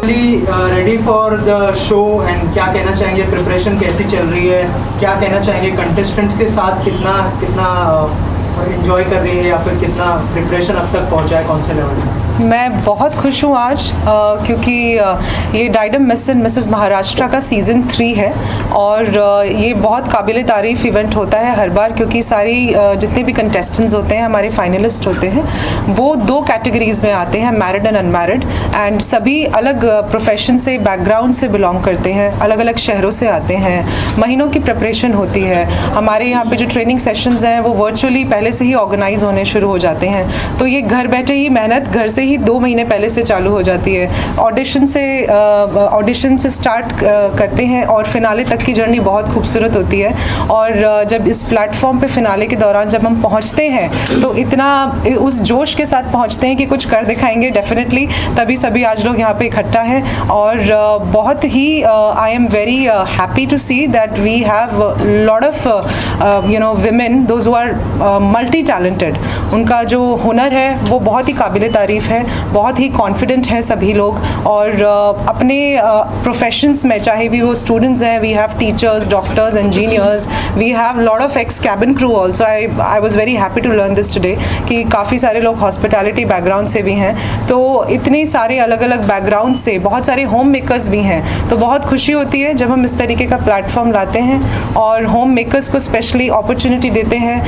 Finally ready for the show and क्या कहना चाहेंगे, प्रिपरेशन कैसी चल रही है, क्या कहना चाहेंगे कंटेस्टेंट्स के साथ, कितना एंजॉय कर रही है या फिर कितना प्रिपरेशन अब तक पहुंचा है, कौन से लेवल में? मैं बहुत खुश हूँ आज क्योंकि ये डाइडम मिस एंड मिसेस महाराष्ट्र का सीज़न 3 है और ये बहुत काबिल तारीफ़ इवेंट होता है हर बार, क्योंकि सारी जितने भी कंटेस्टेंट्स होते हैं, हमारे फाइनलिस्ट होते हैं, वो 2 कैटेगरीज़ में आते हैं, मैरिड एंड अनमैरिड, एंड सभी अलग प्रोफेशन से, बैकग्राउंड से बिलोंग करते हैं, अलग अलग शहरों से आते हैं। महीनों की प्रिपरेशन होती है। हमारे यहाँ पे जो ट्रेनिंग सेशंस हैं वो वर्चुअली पहले से ही ऑर्गेनाइज होने शुरू हो जाते हैं, तो ये घर बैठे ही मेहनत घर से ही 2 महीने पहले से चालू हो जाती है। ऑडिशन से स्टार्ट करते हैं और फिनाले तक की जर्नी बहुत खूबसूरत होती है। और जब इस प्लेटफॉर्म पे फिनाले के दौरान जब हम पहुंचते हैं तो इतना उस जोश के साथ पहुंचते हैं कि कुछ कर दिखाएंगे डेफिनेटली, तभी सभी आज लोग यहाँ पे इकट्ठा हैं। और बहुत ही I am very happy to see that we have lot of women those who are multi talented. उनका जो हुनर है वो बहुत ही काबिल तारीफ़ है, बहुत ही कॉन्फिडेंट हैं सभी लोग, और अपने प्रोफेशंस में, चाहे भी वो स्टूडेंट्स हैं, we have teachers, doctors, engineers, we have lot of ex cabin crew also. I was very happy to learn this today कि काफ़ी सारे लोग हॉस्पिटैलिटी बैकग्राउंड से भी हैं, तो इतने सारे अलग अलग बैकग्राउंड से बहुत सारे होम मेकर्स भी हैं। तो बहुत खुशी होती है जब हम इस तरीके का प्लेटफॉर्म लाते हैं और होम मेकर्स को स्पेशली अपॉर्चुनिटी देते हैं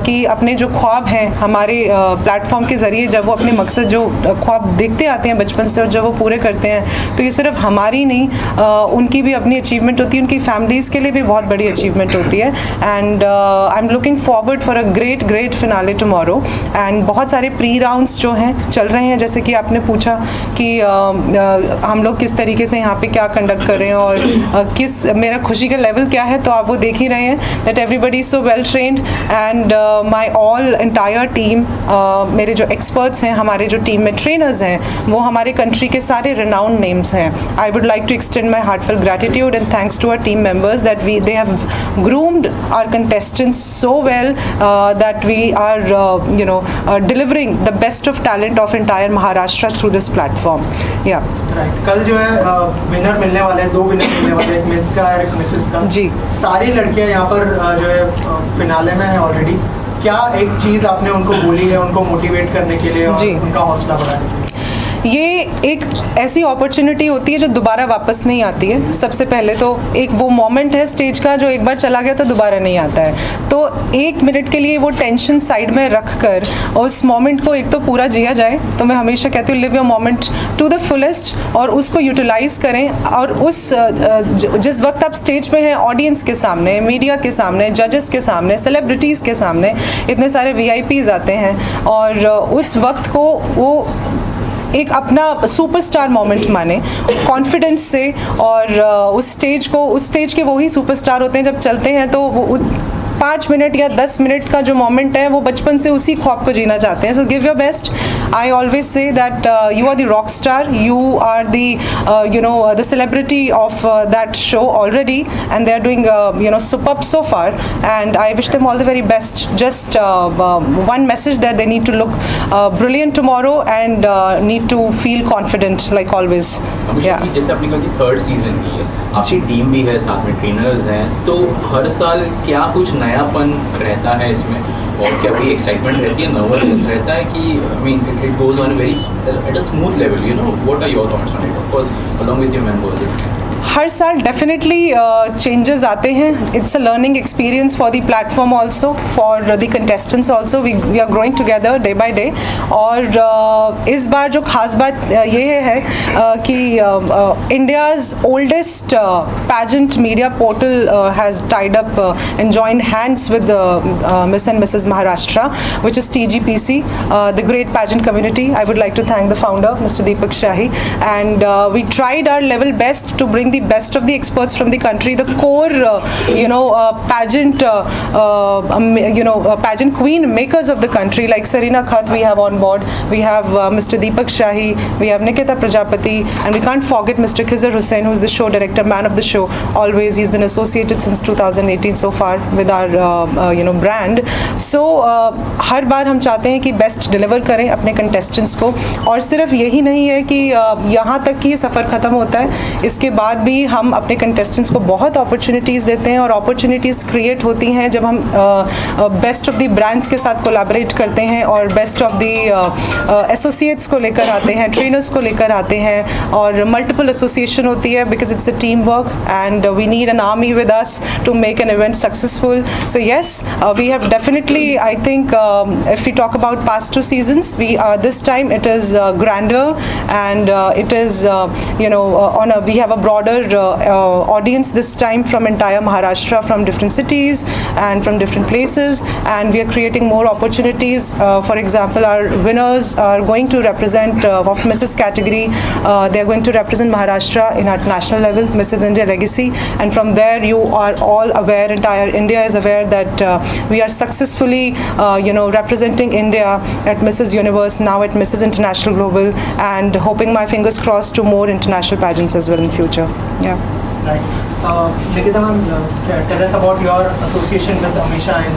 कि अपने जो ख्वाब हैं हमारे प्लेटफॉर्म के ज़रिए, जब वो अपने मकसद जो ख्वाब देखते आते हैं बचपन से और जब वो पूरे करते हैं, तो ये सिर्फ हमारी नहीं, उनकी भी अपनी अचीवमेंट होती है, उनकी फैमिलीज़ के लिए भी बहुत बड़ी अचीवमेंट होती है। And I am looking forward for a great finale tomorrow. And बहुत सारे प्री राउंड्स जो हैं चल रहे हैं, जैसे कि आपने पूछा कि हम लोग किस तरीके से यहाँ पे क्या कंडक्ट कर रहे हैं और मेरा खुशी का लेवल क्या है, तो आप वो देख ही रहे हैं that everybody is so well trained and my all entire team, मेरे जो एक्सपर्ट्स हैं, हमारे जो टीम में ट्रेनर्स हैं, वो हमारे कंट्री के सारे रिनाउंड नेम्स हैं। I would like to extend my heartful gratitude and thanks to our team members that they have groomed our contestants so well that we are delivering the best of talent of entire Maharashtra through this platform. Yeah. Right. कल जो है winner मिलने वाले हैं, 2 winner मिलने वाले हैं, एक मिस का और एक मिसेस का। जी। सारी लड़कियां यहाँ पर जो है फिनाले में है ऑलरेडी। क्या एक चीज़ आपने उनको बोली है उनको मोटिवेट करने के लिए और उनका हौसला बढ़ाने के लिए? ये एक ऐसी अपॉर्चुनिटी होती है जो दोबारा वापस नहीं आती है। सबसे पहले तो एक वो मोमेंट है स्टेज का जो एक बार चला गया तो दोबारा नहीं आता है। तो 1 मिनट के लिए वो टेंशन साइड में रख कर उस मोमेंट को एक तो पूरा जिया जाए। तो मैं हमेशा कहती हूँ live your moment to the fullest और उसको यूटिलाइज करें। और उस जिस वक्त आप स्टेज पे हैं, ऑडियंस के सामने, मीडिया के सामने, जजेस के सामने, सेलिब्रिटीज़ के सामने, इतने सारे VIPs आते हैं, और उस वक्त को वो एक अपना सुपरस्टार मोमेंट माने कॉन्फिडेंस से। और उस स्टेज के वही सुपरस्टार होते हैं जब चलते हैं, तो वो 5 मिनट या 10 मिनट का जो मोमेंट है वो बचपन से उसी ख्वाब को जीना चाहते हैं। So give your best. I always say that you are the rock star, you are the celebrity of that show already and they are doing superb so far and I wish them all the very best. Just one message that they need to look brilliant tomorrow and need to feel confident like always. Yeah. जैसे आपने कहा कि 3rd season की है, आपकी team भी है, साथ में ट्रेनर्स हैं, तो हर साल क्या कुछ नयापन रहता है इसमें और क्या कोई एक्साइटमेंट रहती है, नर्वसनेस रहता है कि I mean it goes on very at a smooth level, you know what are your thoughts on it? Of course along with your members. हर साल डेफिनेटली चेंजेस आते हैं। It's a learning experience for the platform also, for the contestants also. We are growing together day by day. और इस बार जो खास बात ये है कि India's oldest pageant media portal has tied up and joined hands with miss and Mrs Maharashtra, which is TGPC, the great pageant community. I would like to thank the founder, Mr. Deepak Shahi, and we tried our level best to bring getting the best of the experts from the country, the core, pageant, pageant queen makers of the country, like Sarina Khat we have on board, we have Mr. Deepak Shahi, we have Nikita Prajapati, and we can't forget Mr. Khizr Hussain, who is the show director, man of the show. Always, he's been associated since 2018 so far with our, brand. So, हर बार हम चाहते हैं कि best deliver करें अपने contestants को, और सिर्फ यही नहीं है कि यहाँ तक कि सफ़र ख़त्म होता है, इसके बाद भी हम अपने कंटेस्टेंट्स को बहुत अपॉर्चुनिटीज़ देते हैं, और अपॉर्चुनिटीज़ क्रिएट होती हैं जब हम बेस्ट ऑफ द ब्रांड्स के साथ कोलैबोरेट करते हैं और बेस्ट ऑफ द एसोसिएट्स को लेकर आते हैं, ट्रेनर्स को लेकर आते हैं, और मल्टीपल एसोसिएशन होती है, because it's a team work and we need an army with us to make an event successful. So yes, we have definitely, I think, if we talk about past 2 seasons, this time it is grander, and it is, we have a broader audience this time from entire Maharashtra, from different cities and from different places, and we are creating more opportunities. For example, our winners are going to represent of Mrs. category. They are going to represent Maharashtra in at national level, Mrs. India Legacy, and from there you are all aware, entire India is aware that we are successfully, representing India at Mrs. Universe, now at Mrs. International Global, and hoping my fingers crossed to more international pageants as well in future. Yeah. Right. Nikita ma'am, tell us about your association with Amisha and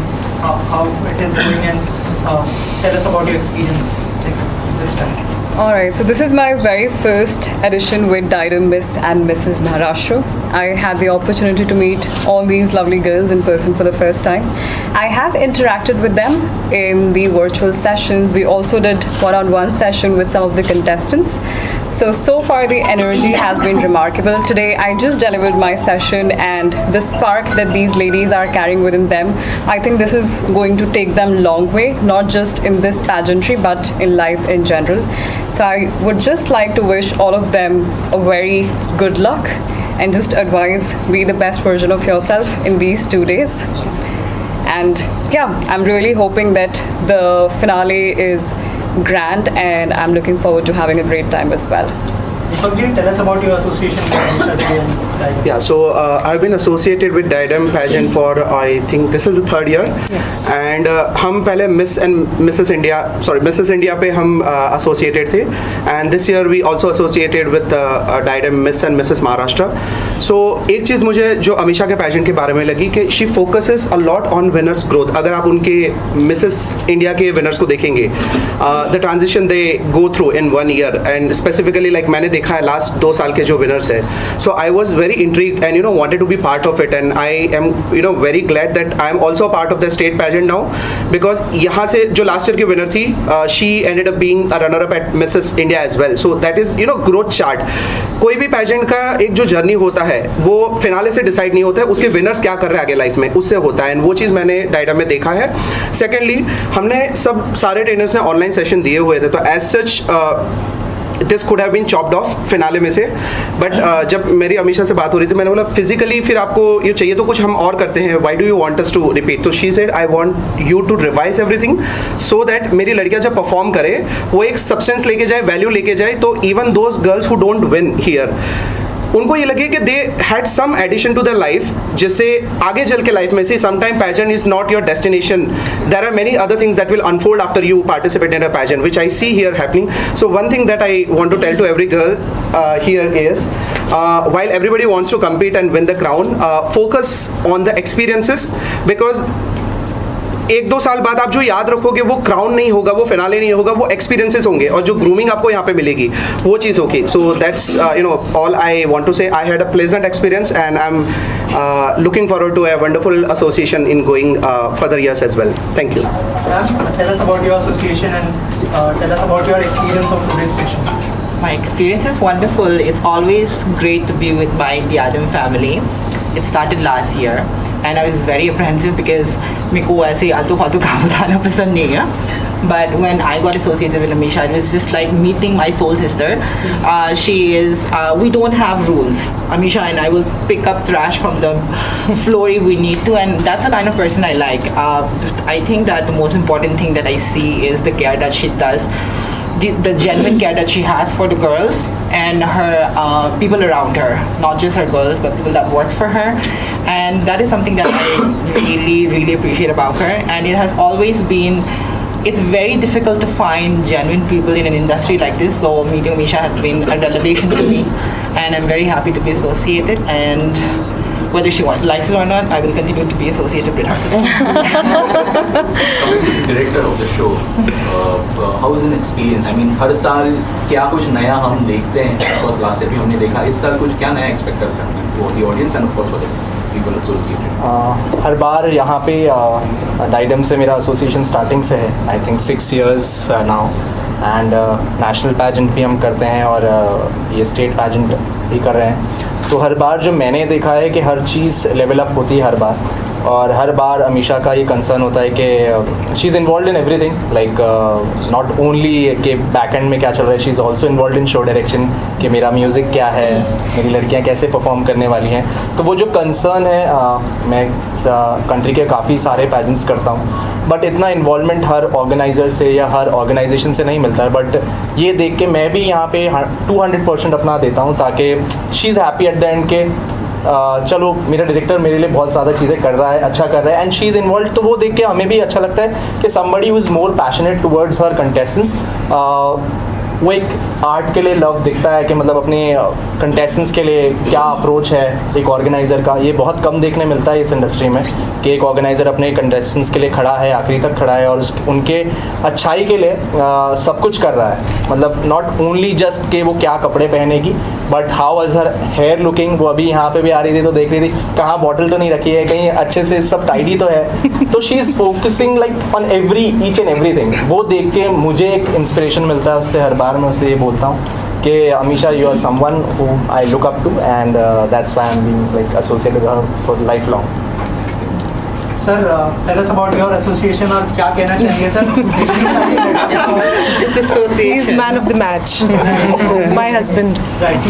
how it is going, and tell us about your experience this time. Alright, so this is my very first edition with Diadem Miss and Mrs. Maharashtra. I had the opportunity to meet all these lovely girls in person for the first time. I have interacted with them in the virtual sessions. We also did one-on-one session with some of the contestants. So far the energy has been remarkable. Today I just delivered my session, and the spark that these ladies are carrying within them, I think this is going to take them long way, not just in this pageantry but in life in general. So I would just like to wish all of them a very good luck, and just advise, be the best version of yourself in these 2 days. And yeah, I'm really hoping that the finale is grand, and I'm looking forward to having a great time as well. Deepak ji, tell us about your association with Amisha today and Diadem. Yeah, so I've been associated with Diadem pageant for, I think this is the 3rd year. Yes. And हम पहले Mrs. India पे हम associated थे, and this year we also associated with Diadem Miss and Mrs. Maharashtra. So एक चीज़ मुझे जो अमीशा के pageant के बारे में लगी कि she focuses a lot on winners growth. अगर आप उनके Mrs. India के winners को देखेंगे, the transition they go through in 1 year, and specifically like मैंने देखा है लास्ट 2 साल के जो विनर्स है, so I was very intrigued and wanted to be part of it, and I am very glad that I am also part of the state pageant now, because यहाँ से जो लास्ट ईयर की winner थी, she ended up being a runner up at Mrs India as well. So that is growth chart. कोई भी pageant का एक जो जर्नी होता है वो फिनाले से डिसाइड नहीं होता है, उसके विनर्स क्या कर रहे हैं आगे लाइफ में उससे होता है, एंड वो चीज़ मैंने डायडम में देखा है. सेकेंडली, हमने सब सारे ट्रेनर्स ने ऑनलाइन सेशन दिए हुए थे, तो as such this could have been chopped off finale में से, बट जब मेरी अमीशा से बात हो रही थी, मैंने बोला फिजिकली फिर आपको ये चाहिए तो कुछ हम और करते हैं, why do you want us to repeat. तो she said I want you to revise everything so that मेरी लड़कियां जब परफॉर्म करे वो एक सब्सटेंस लेके जाए, वैल्यू लेके जाए, तो even those girls who don't win here, उनको ये लगे कि they had some addition to their life, जिससे आगे चल के लाइफ में से sometime pageant is not your destination, there are many other things that will unfold after you participate in a pageant, which I see here happening. So one thing that I want to tell to every girl here is, while everybody wants to compete and win the crown, focus on the experiences, because 1-2 साल बाद आप जो याद रखोगे वो crown नहीं होगा, वो फिनाले नहीं होगा, वो एक्सपीरियंसेस होंगे, और जो ग्रूमिंग आपको यहाँ पे मिलेगी वो चीज़ होगी. So that's all I want to say. I had a pleasant experience, and I am looking forward to a wonderful association in going further years as well. Thank you. Tell us about your association, and tell us about your experience of today's session. My experience is wonderful. It's always great to be with my Diadem family. It started last year, and I was very apprehensive because मेरे को ऐसे आलतू फालतू काम बताना पसंद नहीं है. But when I got associated with Amisha, it was just like meeting my soul sister. She is, we don't have rules. Amisha and I will pick up trash from the floor if we need to, and that's the kind of person I like. I think that the most important thing that I see is the care that she does, the genuine care that she has for the girls, and her people around her, not just her girls, but people that work for her. And that is something that I really, really appreciate about her. And it has always been, it's very difficult to find genuine people in an industry like this. So meeting Amisha has been a revelation to me, and I'm very happy to be associated. And whether she likes it or not, I will continue to be associated with her. Director of the show, how is an experience? I mean हर साल क्या कुछ नया हम देखते हैं? Of course last year भी हमने देखा, इस साल कुछ क्या नया एक्सपेक्ट कर सकते हैं for the audience and of course for the people associated? हर बार यहाँ पे डाइडम से मेरा एसोसिएशन स्टार्टिंग से है, I think 6 years now, and national pageant भी हम करते हैं और ये स्टेट पैजेंट भी कर रहे हैं। तो हर बार जो मैंने देखा है कि हर चीज़ लेवल अप होती है हर बार, और हर बार अमीशा का ये कंसर्न होता है कि she is involve in everything, like not only कि बैक एंड में क्या चल रहा है, she is also involve in show direction, कि मेरा म्यूज़िक क्या है, मेरी लड़कियां कैसे परफॉर्म करने वाली हैं। तो वो जो कंसर्न है, मैं कंट्री के काफ़ी सारे पैजेंट्स करता हूँ, बट इतना इन्वॉल्वमेंट हर ऑर्गेनाइज़र से या हर ऑर्गेनाइजेशन से नहीं मिलता है। बट ये देख के मैं भी यहाँ पे 200% अपना देता हूँ, ताकि she is happy at the end के चलो मेरा डायरेक्टर मेरे लिए बहुत ज़्यादा चीज़ें कर रहा है, अच्छा कर रहा है, एंड शी इज़ इन्वॉल्व। तो वो देख के हमें भी अच्छा लगता है कि somebody who is more passionate towards her contestants, वो एक आर्ट के लिए लव दिखता है कि मतलब अपने कंटेस्टेंट्स के लिए क्या अप्रोच है एक ऑर्गेनाइज़र का। ये बहुत कम देखने मिलता है इस इंडस्ट्री में कि एक ऑर्गेनाइज़र अपने कंटेस्टेंट्स के लिए खड़ा है, आखिरी तक खड़ा है और उनके अच्छाई के लिए सब कुछ कर रहा है। मतलब नॉट ओनली जस्ट कि वो क्या कपड़े पहनेगी, but how is her hair looking. वो अभी यहाँ पे भी आ रही थी तो देख रही थी कहाँ बॉटल तो नहीं रखी है, कहीं अच्छे से सब टाइडी तो है। तो she is focusing like on each and everything. वो देख के मुझे एक इंस्पिरेशन मिलता है उससे। हर बार मैं उससे ये बोलता हूँ कि Amisha, you are someone who I look up to, and that's why I am being like associated with her for life long. Sir, tell us about your association और क्या कहना चाहेंगे sir? He is man of the match, my husband. Right.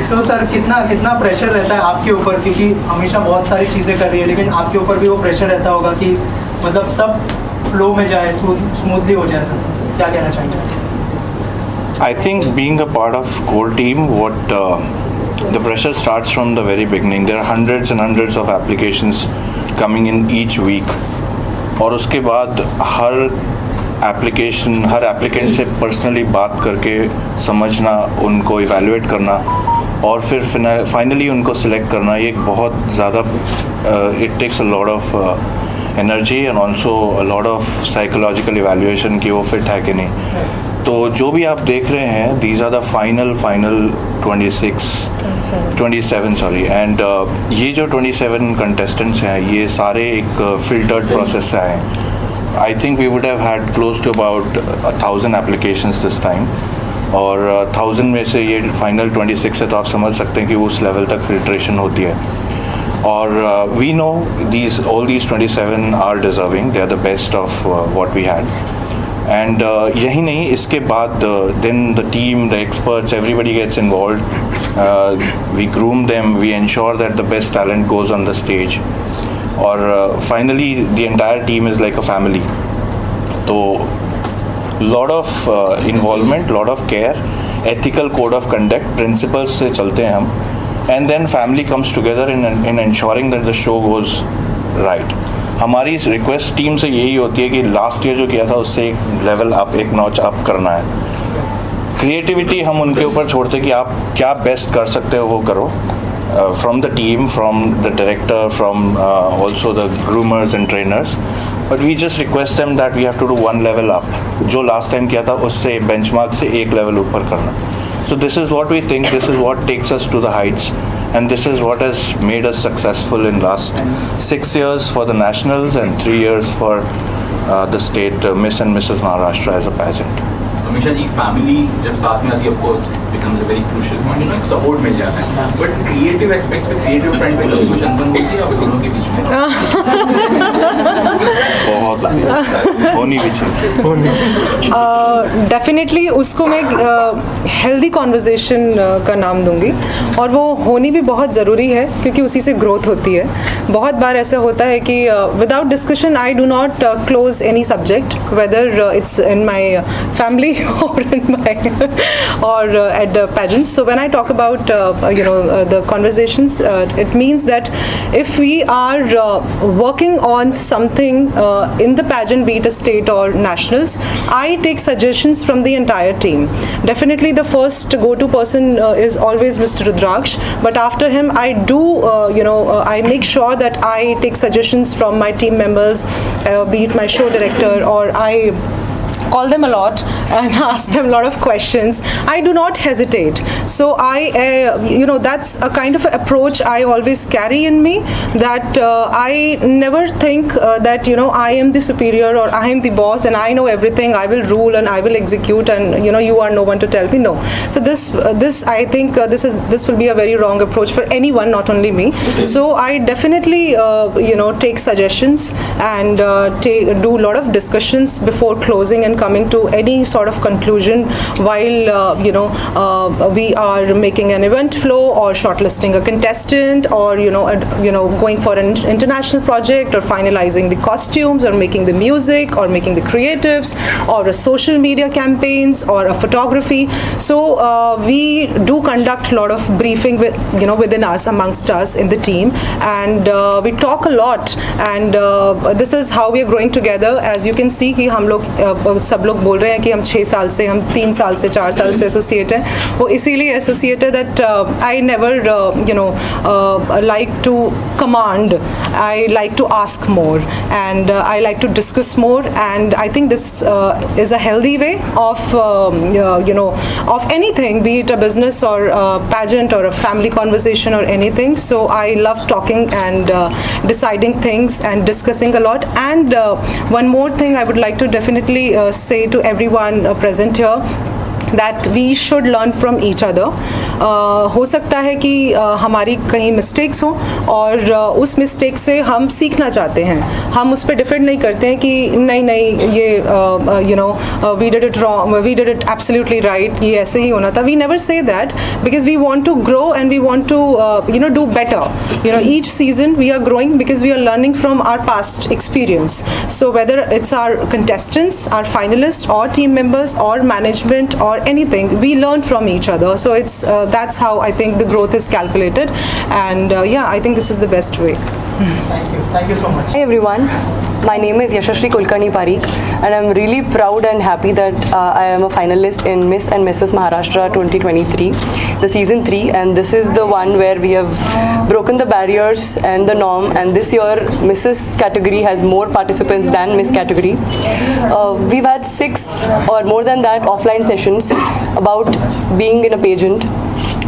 So sir, कितना pressure रहता है आपके ऊपर, क्योंकि हमेशा बहुत सारी चीज़ें कर रही है, लेकिन आपके ऊपर भी वो प्रेशर रहता होगा कि मतलब सब फ्लो में जाए, स्मूथली हो जाए। सर, क्या कहना चाहेंगे? I think being a part of core team, the pressure starts from the very beginning. There are hundreds and hundreds of applications coming in each week, और उसके बाद हर एप्लीकेंट से पर्सनली बात करके समझना, उनको इवैल्यूएट करना और फिर फाइनली उनको सिलेक्ट करना, ये एक बहुत ज़्यादा it takes a lot of energy and also a lot of psychological evaluation कि वो फिट है कि नहीं। तो जो भी आप देख रहे हैं, these are the final 27 sorry, एंड ये जो 27 कंटेस्टेंट्स हैं, ये सारे एक फिल्टर्ड प्रोसेस से आए हैं। I think we would have had close to about 1000 applications this time, और 1000 में से ये फाइनल 26 है, तो आप समझ सकते हैं कि उस लेवल तक फिल्ट्रेशन होती है। और we know all these 27 are deserving, they are the best of what we had. And यही नहीं, इसके बाद then the team, the experts, everybody gets involve, we groom them, we ensure that the best talent goes on the stage, और finally the entire team is like a family. तो lot of involvement, lot of care, ethical code of conduct, principles से चलते हैं हम, and then family comes together in ensuring that the show goes right. हमारी request team से यही होती है कि लास्ट ईयर जो किया था उससे एक लेवल अप, एक नॉच अप करना है। क्रिएटिविटी हम उनके ऊपर छोड़ते हैं कि आप क्या बेस्ट कर सकते हो वो करो, from the team, from the director, from also the groomers and trainers, but we just request them that we have to do one level up. जो लास्ट टाइम किया था उससे बेंचमार्क से एक लेवल ऊपर करना। So this is what we think, this is what takes us to the heights, and this is what has made us successful in last 6 years for the nationals and 3 years for the state Miss and Mrs. Maharashtra as a pageant. Amisha ji, family जब साथ में आती है, of course becomes a very crucial point, एक support मिल जाता है, but creative aspects में, क्रिएटिव फ्रंट पे कभी कुछ अनबन होती है आप दोनों के बीच में? बहुत होनी भी चाहिए। डेफिनेटली उसको मैं हेल्दी कॉन्वर्जेसन का नाम दूंगी, और वो होनी भी बहुत ज़रूरी है क्योंकि उसी से ग्रोथ होती है। बहुत बार ऐसा होता है कि without discussion I do not close any subject, whether it's in my family or at pageants. So when I talk about the conversations, it means that if we are working on something in the pageant, be it a state or nationals, I take suggestions from the entire team. Definitely the first go-to person is always Mr. Rudraksh, but after him I do I make sure that I take suggestions from my team members, be it my show director, or I call them a lot and ask them a lot of questions. I do not hesitate. So I, that's a kind of approach I always carry in me, that I never think that, I am the superior or I am the boss and I know everything, I will rule and I will execute and, you are no one to tell me no. So this I think this will be a very wrong approach for anyone, not only me. So I definitely, take suggestions and do a lot of discussions before closing and coming to any sort of conclusion while we are making an event flow or shortlisting a contestant or going for an international project or finalizing the costumes or making the music or making the creatives or a social media campaigns or a photography. So we do conduct a lot of briefing within us, amongst us in the team, and we talk a lot, and this is how we are growing together. As you can see कि हम लोग सब लोग बोल रहे हैं कि हम 6 साल से, हम 3 साल से, 4 साल से एसोसिएट हैं. वो इसीलिए एसोसिएट है that I never like to command, I like to ask more and I like to discuss more, and I think this is a healthy way of of anything, be it a business or a pageant or a family conversation or anything. So I love talking and deciding things and discussing a lot. And one more thing I would like to definitely say to everyone present here, that we should learn from each other. हो सकता है कि हमारी कहीं mistakes हों और उस mistake से हम सीखना चाहते हैं. हम उस पर डिफेंड नहीं करते हैं कि नहीं ये we did it wrong, we did it absolutely right, ये ऐसे ही होना था. We never say that, because we want to grow and we want to do better. Each season we are growing because we are learning from our past experience. So whether it's our contestants, our finalists, or team members, or management, or anything, we learn from each other. So it's that's how I think the growth is calculated, and I think this is the best way. Thank you so much. Hi everyone, my name is Yashashri Kulkarni Parikh, and I'm really proud and happy that I am a finalist in Miss and Mrs. Maharashtra 2023, the season 3, and this is the one where we have broken the barriers and the norm, and this year Mrs. category has more participants than Miss category. We've had 6 or more than that offline sessions about being in a pageant.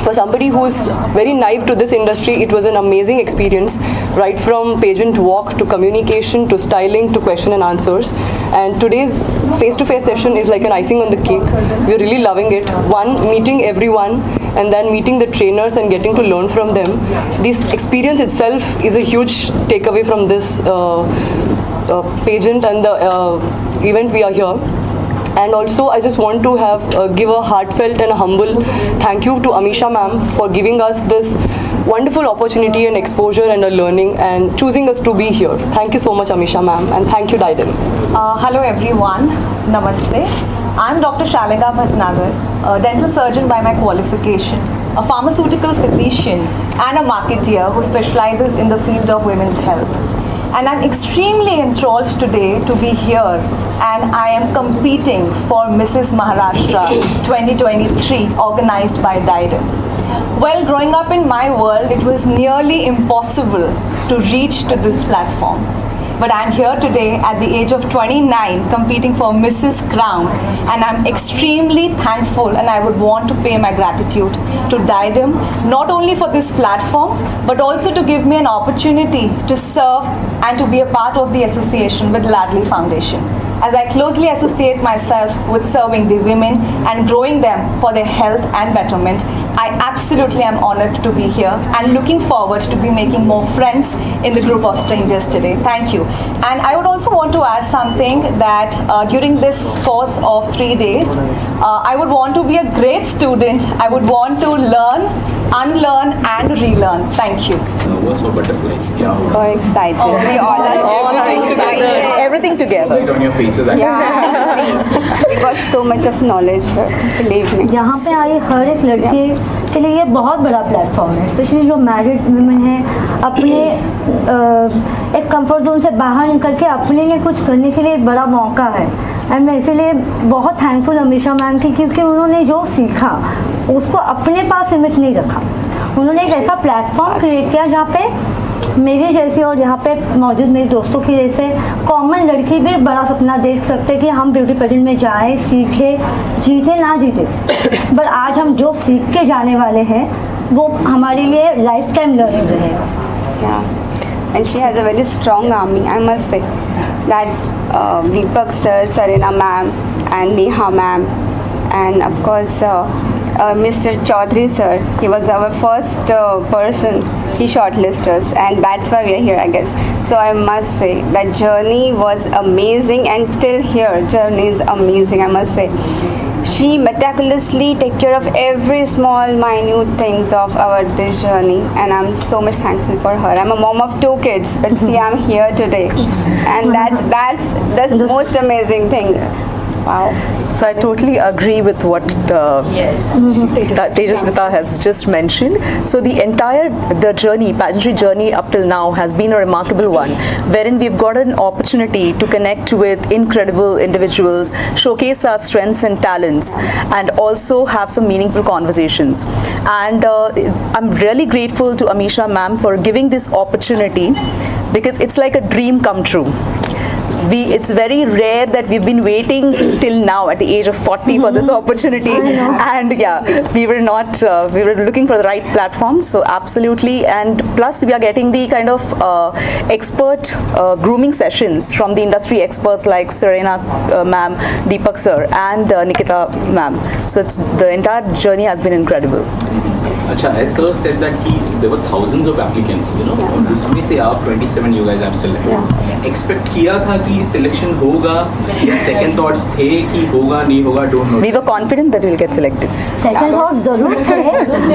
For somebody who's very naive to this industry, it was an amazing experience, right from pageant walk to communication to styling to question and answers. And today's face-to-face session is like an icing on the cake. We're really loving it. One, meeting everyone, and then meeting the trainers and getting to learn from them. This experience itself is a huge takeaway from this pageant and the event we are here. And also I just want to give a heartfelt and a humble thank you to Amisha ma'am for giving us this wonderful opportunity and exposure and a learning and choosing us to be here. Thank you so much Amisha ma'am, and thank you Didem. Hello everyone, Namaste. I'm Dr. Shalega Bhatnagar, a dental surgeon by my qualification, a pharmaceutical physician and a marketeer who specializes in the field of women's health. And I'm extremely enthralled today to be here, and I am competing for Mrs. Maharashtra 2023 organized by Didem. Well, growing up in my world, it was nearly impossible to reach to this platform. But I'm here today at the age of 29 competing for Mrs. Crown, and I'm extremely thankful, and I would want to pay my gratitude to Didem, not only for this platform but also to give me an opportunity to serve and to be a part of the association with Ladli Foundation, as I closely associate myself with serving the women and growing them for their health and betterment. I absolutely am honored to be here and looking forward to be making more friends in the group of strangers today. Thank you. And I would also want to add something, that during this course of 3 days, I would want to be a great student. I would want to learn, unlearn and relearn. Thank you. nervous or butterflies? Yeah. So excited. We all are excited. Everything together. On your faces, actually. Yeah. We got so much of knowledge here, believe me. यहाँ पे आई हर एक लड़की के लिए ये बहुत बड़ा platform है, स्पेशली जो मैरिड वुमेन हैं, अपने एक कंफर्ट जोन से बाहर निकल के अपने लिए कुछ करने के लिए एक बड़ा मौका है। एंड मैं इसीलिए बहुत थैंकफुल अमीशा मैम की, क्योंकि उन्होंने जो सीखा उसको अपने पास सीमित नहीं रखा। उन्होंने एक ऐसा प्लेटफॉर्म क्रिएट किया जहाँ पे मेरी जैसी और यहाँ पे मौजूद मेरे दोस्तों की जैसे कॉमन लड़की भी बड़ा सपना देख सकते कि हम ब्यूटी पेजेंट में जाएं, सीखें, जीते ना जीते, बट आज हम जो सीख के जाने वाले हैं वो हमारे लिए लाइफ टाइम लर्निंग रहेगा। Yeah. And she has a very strong army, I must say. That Deepak sir, Sarina ma'am, and Neha ma'am, and of course Mr. Chaudhary sir. He was our first person. He shortlisted us, and that's why we are here, I guess. So I must say that journey was amazing, and till here, journey is amazing, I must say. She meticulously take care of every small, minute things of our this journey, and I'm so much thankful for her. I'm a mom of 2 kids, but see, I'm here today, and that's the most amazing thing. Wow. So I totally agree with what Tejaswita has just mentioned. So the entire pageantry journey up till now has been a remarkable one, wherein we've got an opportunity to connect with incredible individuals, showcase our strengths and talents, and also have some meaningful conversations. And I'm really grateful to Amisha ma'am for giving this opportunity, because it's like a dream come true. It's very rare that we've been waiting till now at the age of 40 for this opportunity, and yeah, we were looking for the right platform, so absolutely. And plus we are getting the kind of expert grooming sessions from the industry experts like Serena ma'am, Deepak sir, and Nikita ma'am. So the entire journey has been incredible. Acha, as sir said that there were thousands of applicants, you know, और उसमें से आप 27 you guys have selected. Expect किया था कि selection होगा, या second thoughts थे कि होगा नहीं होगा, don't know. We were confident that we'll get selected. Second thought जरूर थे,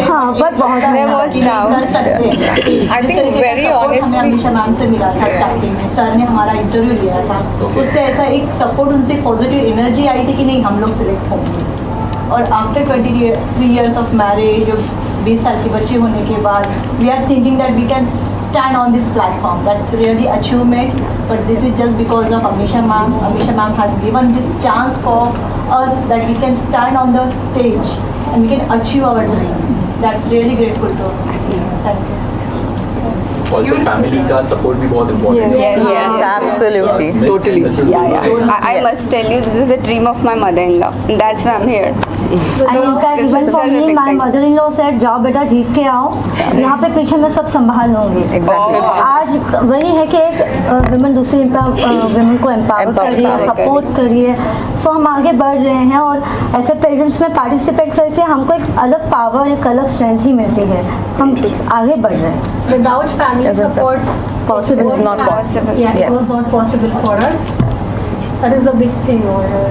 हाँ, पर बहुत There was doubt. I think very honestly, हमेशा मैम से मिला था स्टार्टिंग में, सर ने हमारा इंटरव्यू लिया था, उससे ऐसा एक सपोर्ट, उनसे पॉजिटिव एनर्जी आई थी कि नहीं हम लोग सिलेक्ट होंगे। और आफ्टर 23 years ऑफ मैरिज, 20 साल की बच्चे होने के बाद, we are thinking that we can stand on this platform. That's really achievement, but this is just because of Amisha ma'am. Amisha ma'am has given this chance for us that we can stand on the stage and we can achieve our dream. That's really grateful to us. Thank you. Also family का support भी बहुत important है. Yes, absolutely. Totally. Yeah. I must tell you, this is a dream of my mother-in-law. That's why I'm here. Even for me my mother in law said जाओ बेटा जीत के आओ, यहाँ पे पीछे मैं सब संभाल लूँगी। Exactly. आज वही है कि एक वुमेन दूसरी वुमेन को एम्पावर करिए, सपोर्ट करिए, सो हम आगे बढ़ रहे हैं, और ऐसे पेजेंट्स में पार्टिसिपेट करके हमको एक अलग पावर, एक अलग स्ट्रेंथ ही मिलती है, हम आगे बढ़ रहे हैं। Without family support, possible. It's not possible. Yeah, it was not possible for us. That is a big thing over here.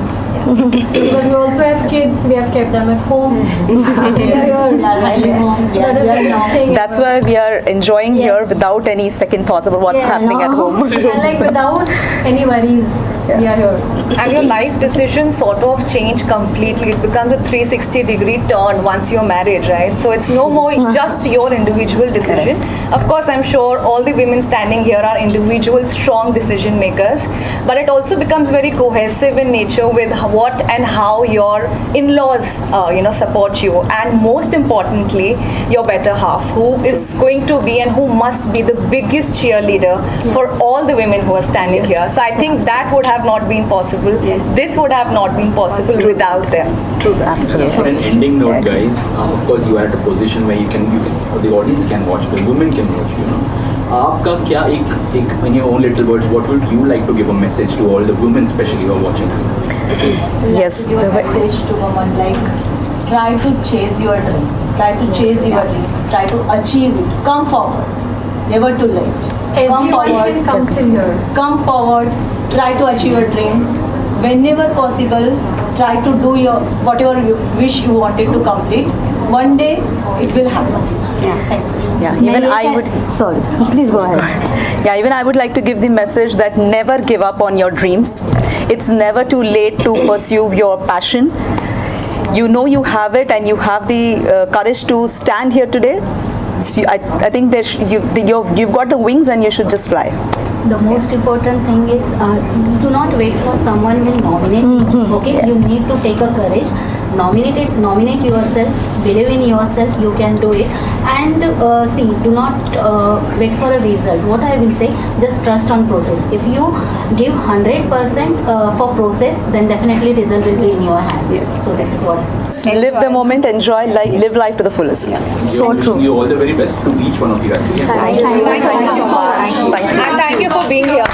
But we also have kids. We have kept them at home. We are here. That is a big thing. That's why we are enjoying here without any second thoughts about what's happening at home. And like without any worries, we are here. and your life decisions sort of change completely. It becomes a 360-degree turn once you're married, right? So it's no more just your individual decision. Of course, I'm sure all the women standing here are individual, strong decision makers, but it also becomes very cohesive in nature with what and how your in-laws, support you, and most importantly, your better half, who is going to be and who must be the biggest cheerleader for all the women who are standing here. So I think that would have not been possible. This would have not been possible without them. True, absolutely. For an ending note, guys, of course you are at a position where you can the audience can watch, the women can watch, you know. आपका क्या एक in your own little words, what would you like to give a message to all the women, especially who are watching this? Yes, Give a message to women like, try to chase your dream, try to chase your dream, try to achieve it. Come forward, never too late. Come forward, can come till here. Come forward, try to achieve your dream. Whenever possible, try to do whatever you wish you wanted to complete. One day it will happen. Yeah, even I would. Sorry, please go ahead. Yeah, even I would like to give the message that never give up on your dreams. It's never too late to pursue your passion. You know you have it, and you have the courage to stand here today. So I think you've got the wings, and you should just fly. The most important thing is do not wait for someone will nominate you. Okay, Yes. you need to take a courage. Nominate yourself. Believe in yourself. You can do it. And see, do not wait for a result. What I will say, just trust on process. If you give 100% for process, then definitely result will be in your hand. Yes. So this is what. Live the moment, enjoy life, live life to the fullest. So true. You all the very best to each one of you actually. Thank you. Thank you so much. Thank you. And thank you for being here.